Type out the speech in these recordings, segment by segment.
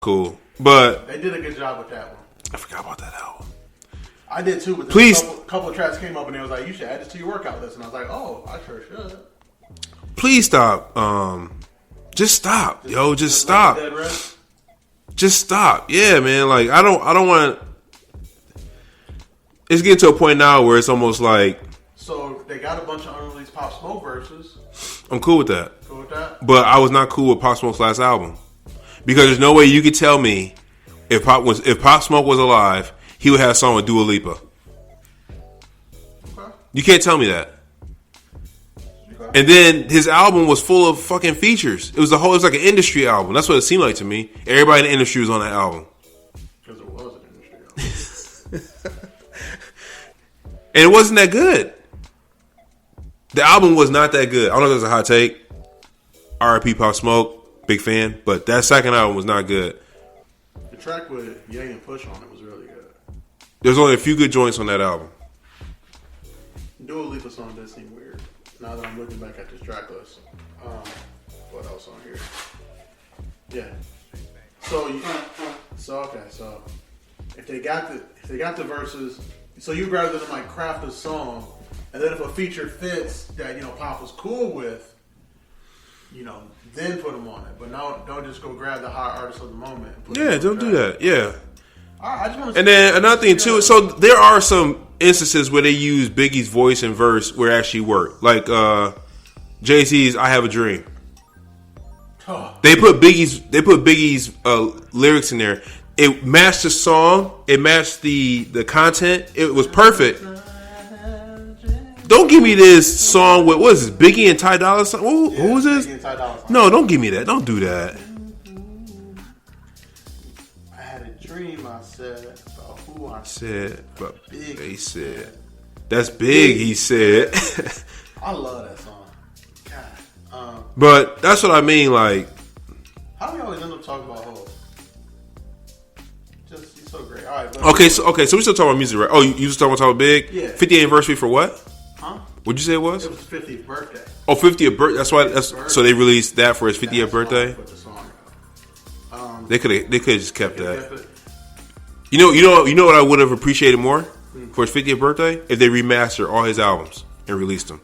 Cool. But they did a good job with that one. I forgot about that album. I did too, but Please. A couple of tracks came up and they was like, you should add this to your workout list. And I was like, oh, I sure should. Please stop. Just stop. Just stop. Just stop. Yeah, man. Like, I don't want to. It's getting to a point now where it's almost like. So they got a bunch of unreleased Pop Smoke verses. I'm cool with that. Cool with that? But I was not cool with Pop Smoke's last album. Because there's no way you could tell me if Pop Smoke was alive, he would have a song with Dua Lipa. Okay. You can't tell me that. Okay. And then his album was full of fucking features. It was like an industry album. That's what it seemed like to me. Everybody in the industry was on that album. Because it was an industry album. And it wasn't that good. The album was not that good. I don't know if that's a hot take. R.I.P. Pop Smoke, big fan. But that second album was not good. The track with Ye and Push on it was really good. There's only a few good joints on that album. Dua Lipa song does seem weird. Now that I'm looking back at this track list. What else on here? Yeah. So if they got the verses, so you'd rather them like craft a song, and then if a feature fits that Pop was cool with, then put them on it. But no, don't just go grab the hot artist of the moment. Yeah, don't do that. Yeah. I just want to. And then another thing too. So there are some instances where they use Biggie's voice and verse where it actually worked, like Jay-Z's "I Have a Dream." Oh. They put Biggie's lyrics in there. It matched the song. It matched the content. It was perfect. Don't give me this song with what is this? Biggie and Ty Dolla $ign. Who is this? No, don't give me that. Don't do that. I had a dream. I said about who I said, but Big. They said that's big. He said. I love that song. God. But that's what I mean. Like, how do we always end up talking about Hov? Just he's so great. All right. Okay, so we're still talking about music, right? Oh, you just talking about big? Yeah. 50th anniversary for what? Huh? What'd you say it was? It was his 50th birthday. Oh, 50th birthday. That's why. So they released that for his 50th birthday. They could have just kept that. You know what I would have appreciated more for his 50th birthday if they remastered all his albums and released them.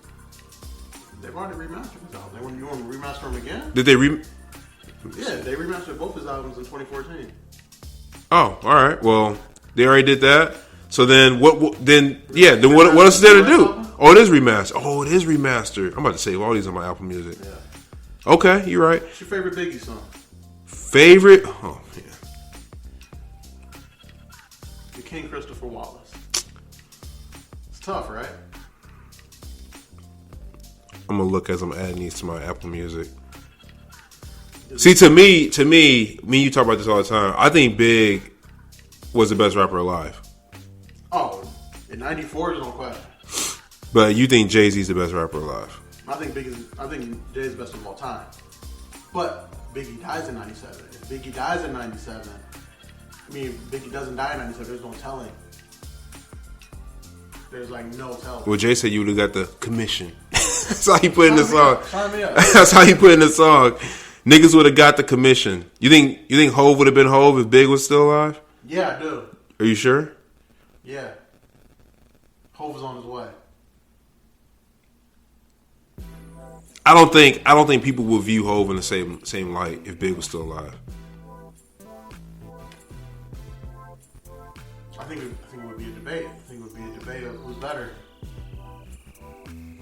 They've already remastered his albums. You want to remaster them again? Did they Yeah, they remastered both his albums in 2014. Oh, all right. Well, they already did that. So then what? Then what else is there to do? Oh, it is remastered. I'm about to save all these on my Apple Music. Yeah. Okay, you're right. What's your favorite Biggie song? Favorite? Oh man. The King Christopher Wallace. It's tough, right? I'm gonna look as I'm adding these to my Apple Music. See, to me, me and you talk about this all the time. I think Big was the best rapper alive. Oh, in '94 is no question. But you think Jay-Z's the best rapper alive? I think Jay's the best of all time. But Biggie dies in '97. If Biggie dies in '97, Biggie doesn't die in '97. There's no telling. There's like no telling. Well, Jay said you would have got the commission. That's how he put in the song. Sign me up. That's how he put in the song. Niggas would have got the commission. You think Hov would have been Hov if Big was still alive? Yeah, I do. Are you sure? Yeah. Hov is on his way. I don't think people will view Hov in the same light if Big was still alive. I think it would be a debate. I think it would be a debate of who's better. And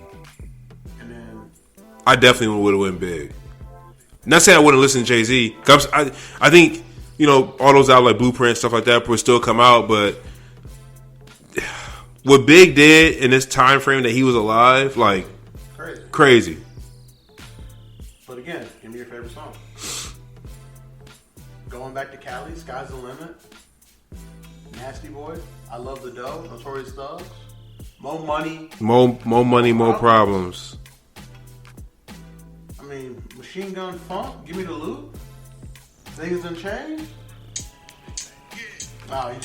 then I definitely would have went Big. Not saying I wouldn't listen to Jay-Z. I think all those out like Blueprint stuff like that would still come out, but what Big did in this time frame that he was alive, like crazy. But again, give me your favorite song. Going back to Cali, Sky's the Limit. Nasty Boy, I Love the Dough, Notorious Thugs. More Money. More money, more problems. Machine Gun Funk, Give Me the Loot. Niggas Done Changed. Wow,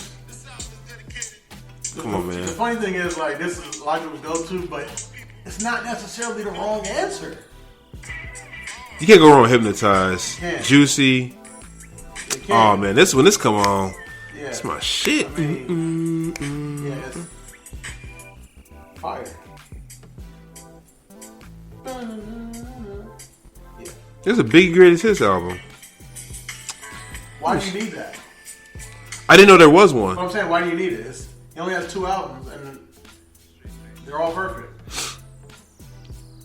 come on, man. The funny thing is, like, this is a lot of people's go-to, but it's not necessarily the wrong answer. You can't go wrong with Hypnotize. Juicy. Oh man, when this come on, yeah, it's my shit. I mean, yeah, it's fire. Yeah. There's a Biggie Greatest Hits album. Why do you need that? I didn't know there was one. What I'm saying, why do you need it? He only has 2 albums, and they're all perfect.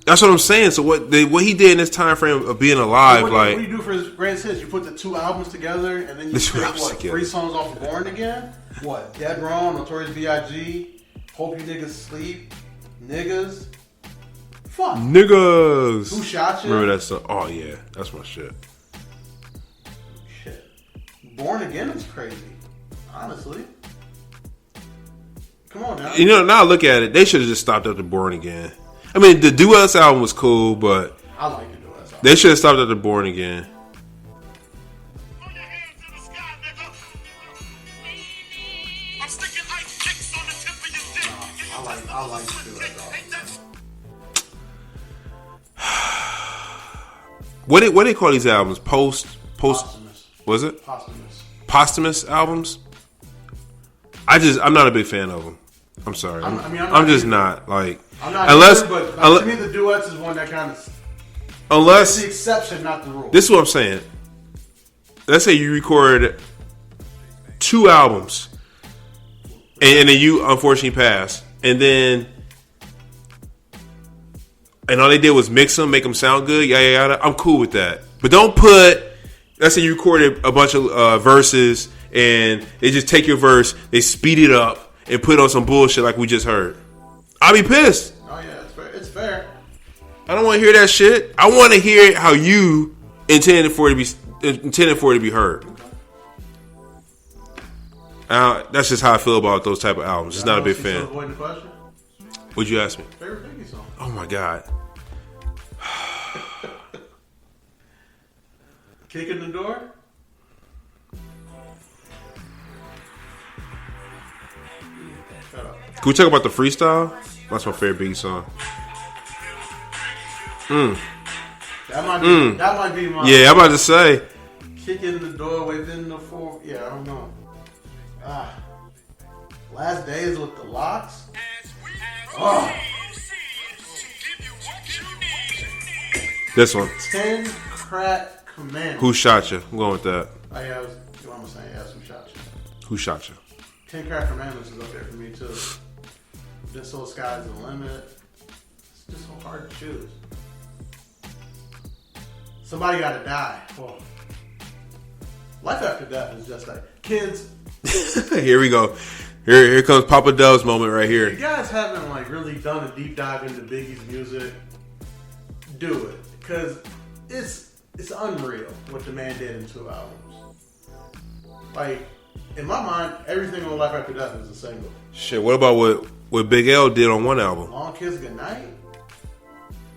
That's what I'm saying. So what he did in this time frame of being alive, what like do you do for his greatest hits? You put the 2 albums together, and then you pick what 3 songs off of Born Again? What? Dead Wrong, Notorious B.I.G., Hope You Niggas Sleep, Niggas. Fuck. Niggas. Who Shot You? Remember that song? Oh yeah, that's my shit. Shit. Born Again is crazy. Honestly. Come on now. You know, now I look at it, they should have just stopped after Born Again. I mean, the Duets album was cool, but I like the Duets album. They should have stopped after Born Again. I like the Duets album. What do they call these albums? Posthumous. Was it? Posthumous albums? I'm not a big fan of them. I'm sorry. I'm just not like. I'm not unless, either, but to me, the Duets is one that kind of. Unless it's the exception, not the rule. This is what I'm saying. Let's say you record 2 albums, and then you unfortunately pass, and all they did was mix them, make them sound good, yada yada. I'm cool with that, but don't put. Let's say you recorded a bunch of verses, and they just take your verse, they speed it up, and put on some bullshit like we just heard. I'll be pissed. Oh yeah, it's fair. I don't want to hear that shit. I want to hear how you intended for it to be heard. That's just how I feel about those type of albums. Just not a big fan. Avoiding the question? What'd you ask me? Favorite Biggie song? Oh my god. Kick in the Door? Shut up. Can we talk about the freestyle? That's my favorite Biggie song. That might be my. Yeah, I'm about to say. Kick in the door within the 4. Yeah, I don't know. Last Days with the Locks. Oh. This one. 10 Crack Commandments. Who Shot You? I'm going with that. Oh yeah, what I'm saying. Yes, Who Shot You? Who Shot You? 10 Crack Commandments is up there for me too. This whole Sky's the Limit. It's just so hard to choose. Somebody gotta die. Oh. Life after death is just like kids. Here we go. Here comes Papa Dove's moment right here. You guys haven't like really done a deep dive into Biggie's music. Do it, because it's unreal what the man did in 2 albums. Like in my mind, everything on Life After Death is a single. Shit, what about what Big L did on one album? Long Kiss Goodnight.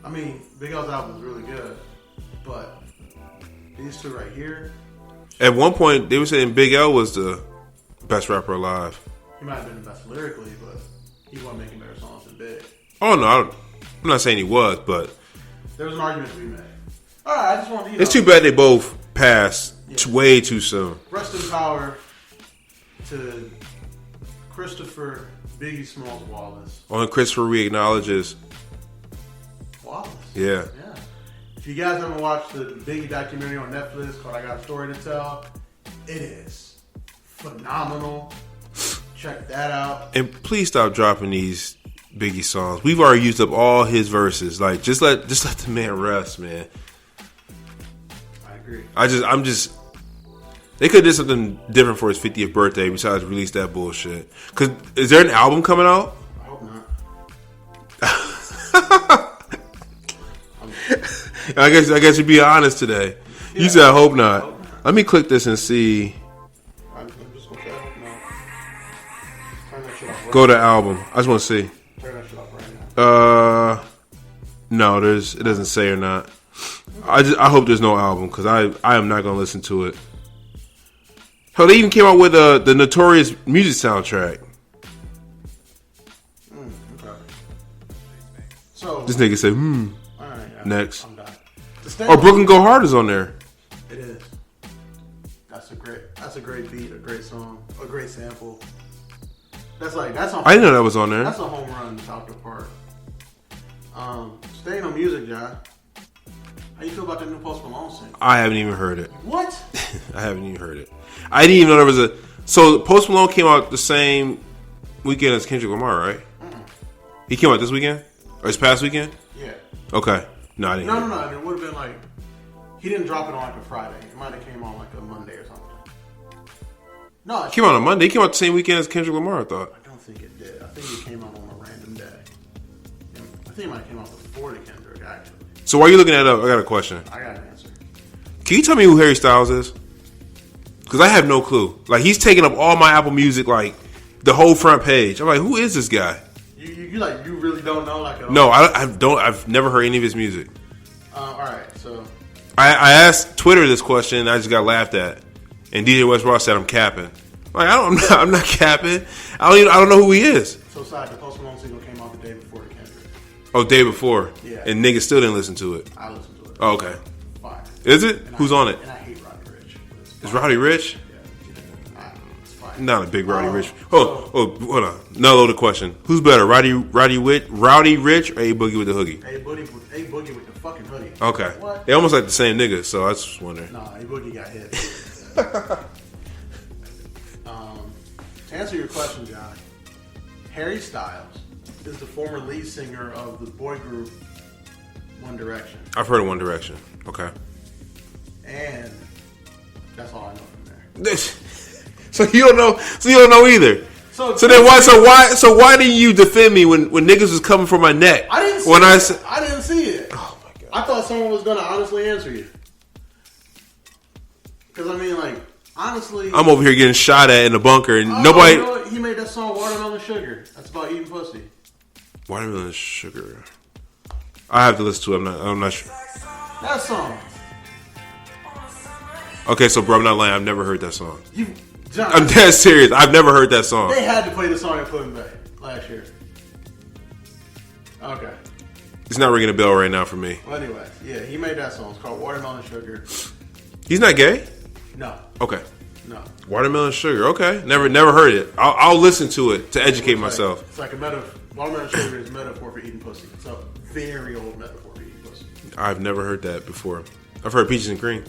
I mean, Big L's album is really good, but these 2 right here. At one point, they were saying Big L was the best rapper alive. He might have been the best lyrically, but he wasn't making better songs than Big. Oh no, I'm not saying he was, but there was an argument to be made. All right, I just want to. It's too bad they both passed way too soon. Rest in power to Christopher Biggie Smalls Wallace. Only Christopher we acknowledges. Wallace. Yeah. If you guys haven't watched the Biggie documentary on Netflix called I Got a Story to Tell, it is phenomenal. Check that out. And please stop dropping these Biggie songs. We've already used up all his verses. Like, just let the man rest, man. I agree. I'm just. They could have did something different for his 50th birthday besides release that bullshit. Cause is there an album coming out? I hope not. I guess you'd be honest today. Yeah, you said I hope not. Let me click this and see. I'm just gonna say I hope not. Turn that shit off right Go to album. I just want to see. Turn that shit off right now. No, it doesn't say or not. I hope there's no album because I am not gonna listen to it. Hell, they even came out with the Notorious music soundtrack. Okay. So This nigga said, all right, next. I'm done. Or Brooklyn Go Hard is on there. It is. That's That's a great beat, a great song, a great sample. That's on. I didn't know that was on there. That's a home run, out the park. Staying on music, John. How you feel about the new Post Malone single? I haven't even heard it. What? I haven't even heard it. I didn't even know there was a. So Post Malone came out the same weekend as Kendrick Lamar, right? He came out this weekend or this past weekend? Yeah. Okay. No, I didn't. No. It would have been like he didn't drop it on like a Friday. It might have came on like a Monday or something. No, It came out on Monday. He came out the same weekend as Kendrick Lamar, I thought. I don't think it did. I think it came out on a random day. I think it might have came out before the Kendrick, actually. So why are you looking that up? I got a question. I got an answer. Can you tell me who Harry Styles is? Because I have no clue. Like, he's taking up all my Apple Music, like, the whole front page. I'm like, who is this guy? You really don't know, like, at all? No, I don't. I've never heard any of his music. All right, so I asked Twitter this question, and I just got laughed at. And DJ West Ross said I'm capping. Like, I'm not capping. I don't know who he is. So sorry, the Post Malone single came out the day before the Kendrick. Oh, day before. Yeah. And niggas still didn't listen to it. I listened to it. Oh, okay. Fire. Is it? Who's on it? And I hate Roddy Ricch. Is Roddy Ricch? Yeah. It's fire. Not a big Roddy Ricch. Hold on. Another loaded question. Who's better, Roddy Ricch or A Boogie with the Hoogie? A Boogie with the fucking hoodie. Okay. What? They almost like the same niggas, so I was just wondering. Nah, A Boogie got hit. To answer your question, John, Harry Styles is the former lead singer of the boy group One Direction. I've heard of One Direction. Okay. And that's all I know from there. So you don't know. So you don't know either. So then why? So why didn't you defend me when niggas was coming for my neck? I didn't see when it. I didn't see it. Oh my god! I thought someone was gonna honestly answer you. Because I mean, like, honestly, I'm over here getting shot at in the bunker, and nobody. You know what? He made that song "Watermelon Sugar." That's about eating pussy. Watermelon Sugar. I have to listen to it. I'm not sure. That song. Okay, so bro, I'm not lying. I've never heard that song. John, I'm dead serious. I've never heard that song. They had to play the song at Pudding Bay last year. Okay. It's not ringing a bell right now for me. Well, anyway, yeah, he made that song. It's called "Watermelon Sugar." He's not gay? No. Okay. No. Watermelon Sugar. Okay. Never heard it. I'll listen to it to educate myself. It's like a metaphor. Watermelon sugar is a metaphor for eating pussy. It's a very old metaphor for eating pussy. I've never heard that before. I've heard peaches and cream.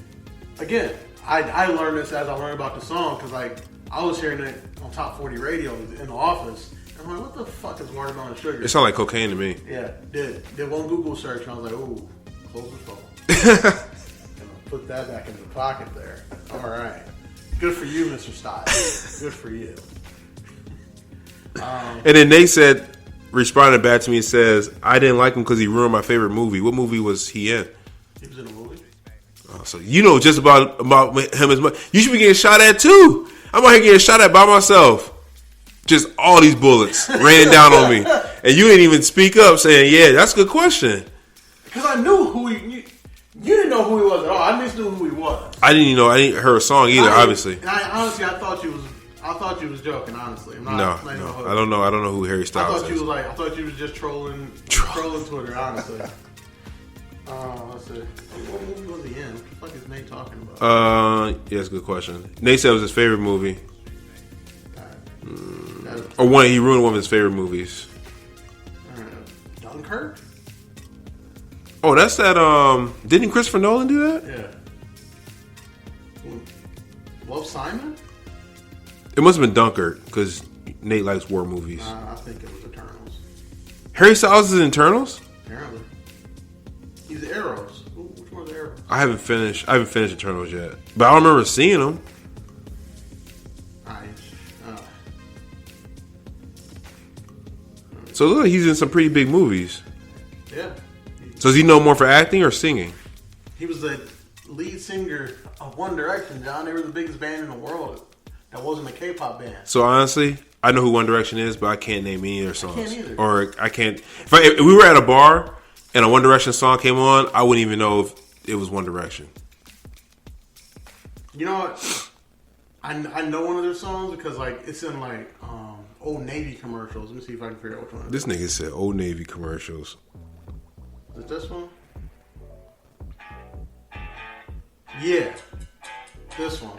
Again, I learned this as I learned about the song because, like, I was hearing it on Top 40 radio in the office. And I'm like, what the fuck is watermelon sugar? It sounded like cocaine to me. Yeah, did one Google search and I was like, ooh, close the phone. And put that back in the pocket there. All right. Good for you, Mr. Styles. Good for you. And then they responded back to me and says, I didn't like him because he ruined my favorite movie. What movie was he in? He was in a movie. Oh, so you know just about him as much. You should be getting shot at too. I'm out here getting shot at by myself. Just all these bullets raining down on me. And you didn't even speak up saying, yeah, that's a good question. Because I knew who he... You didn't know who he was at all. I just knew who he was. I didn't hear a song either, obviously. Honestly, I thought you was joking, honestly. No. I don't know who Harry Styles is. I thought you was just trolling Twitter, honestly. Let's see. What movie was he in? What the fuck is Nate talking about? Yeah, that's a good question. Nate said it was his favorite movie. He ruined one of his favorite movies. Dunkirk? Oh, that's that, didn't Christopher Nolan do that? Yeah. Love, Simon? It must have been Dunkirk, because Nate likes war movies. I think it was Eternals. Harry Styles is in Eternals? Apparently. He's Arrows. Which one's Arrows? I haven't finished Eternals yet. But I don't remember seeing them. So it looks like he's in some pretty big movies. Yeah. So does he know more for acting or singing? He was the lead singer of One Direction, John. They were the biggest band in the world. That wasn't a K-pop band. So honestly, I know who One Direction is, but I can't name any of their songs. I can't either. Or I can't. If we were at a bar and a One Direction song came on, I wouldn't even know if it was One Direction. You know what? I know one of their songs because like it's in like Old Navy commercials. Let me see if I can figure out which one. This nigga said Old Navy commercials. Is it this one? Yeah, this one.